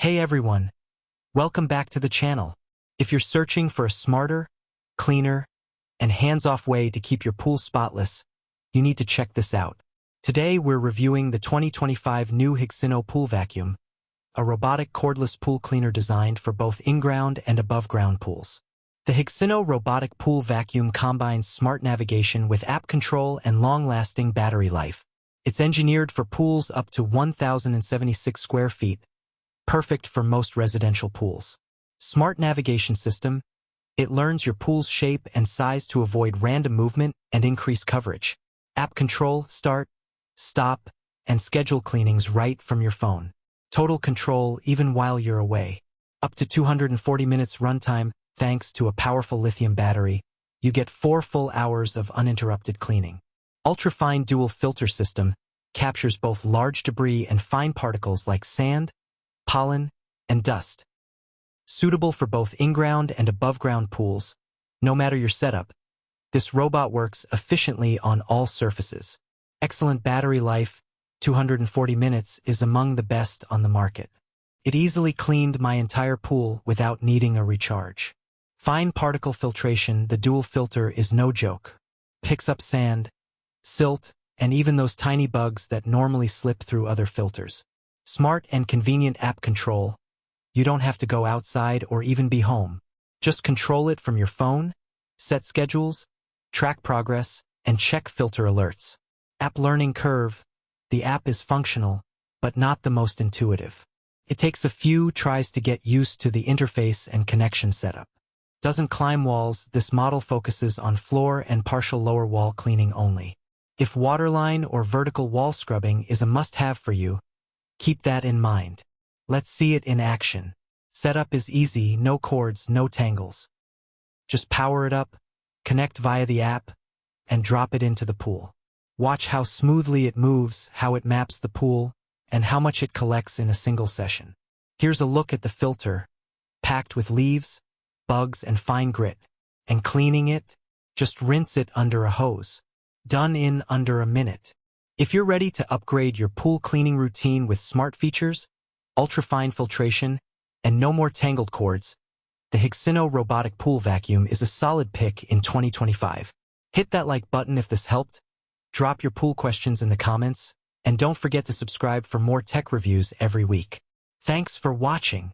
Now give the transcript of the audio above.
Hey everyone, welcome back to the channel. If you're searching for a smarter, cleaner, and hands-off way to keep your pool spotless, you need to check this out. Today we're reviewing the 2025 new Higgsinno Pool Vacuum, a robotic cordless pool cleaner designed for both in-ground and above-ground pools. The Higgsinno Robotic Pool Vacuum combines smart navigation with app control and long-lasting battery life. It's engineered for pools up to 1,076 square feet, perfect for most residential pools. Smart navigation system. It learns your pool's shape and size to avoid random movement and increase coverage. App control, start, stop, and schedule cleanings right from your phone. Total control even while you're away. Up to 240 minutes runtime, thanks to a powerful lithium battery. You get 4 full hours of uninterrupted cleaning. Ultrafine dual filter system captures both large debris and fine particles like sand, pollen, and dust. Suitable for both in-ground and above-ground pools, no matter your setup, this robot works efficiently on all surfaces. Excellent battery life, 240 minutes, is among the best on the market. It easily cleaned my entire pool without needing a recharge. Fine particle filtration. The dual filter is no joke. Picks up sand, silt, and even those tiny bugs that normally slip through other filters. Smart and convenient app control. You don't have to go outside or even be home. Just control it from your phone, set schedules, track progress, and check filter alerts. App learning curve. The app is functional, but not the most intuitive. It takes a few tries to get used to the interface and connection setup. Doesn't climb walls. This model focuses on floor and partial lower wall cleaning only. If waterline or vertical wall scrubbing is a must-have for you, keep that in mind. Let's see it in action. Setup is easy, no cords, no tangles. Just power it up, connect via the app, and drop it into the pool. Watch how smoothly it moves, how it maps the pool, and how much it collects in a single session. Here's a look at the filter, packed with leaves, bugs, and fine grit. And cleaning it? Just rinse it under a hose. Done in under a minute. If you're ready to upgrade your pool cleaning routine with smart features, ultrafine filtration, and no more tangled cords, the Higgsinno Robotic Pool Vacuum is a solid pick in 2025. Hit that like button if this helped, drop your pool questions in the comments, and don't forget to subscribe for more tech reviews every week. Thanks for watching.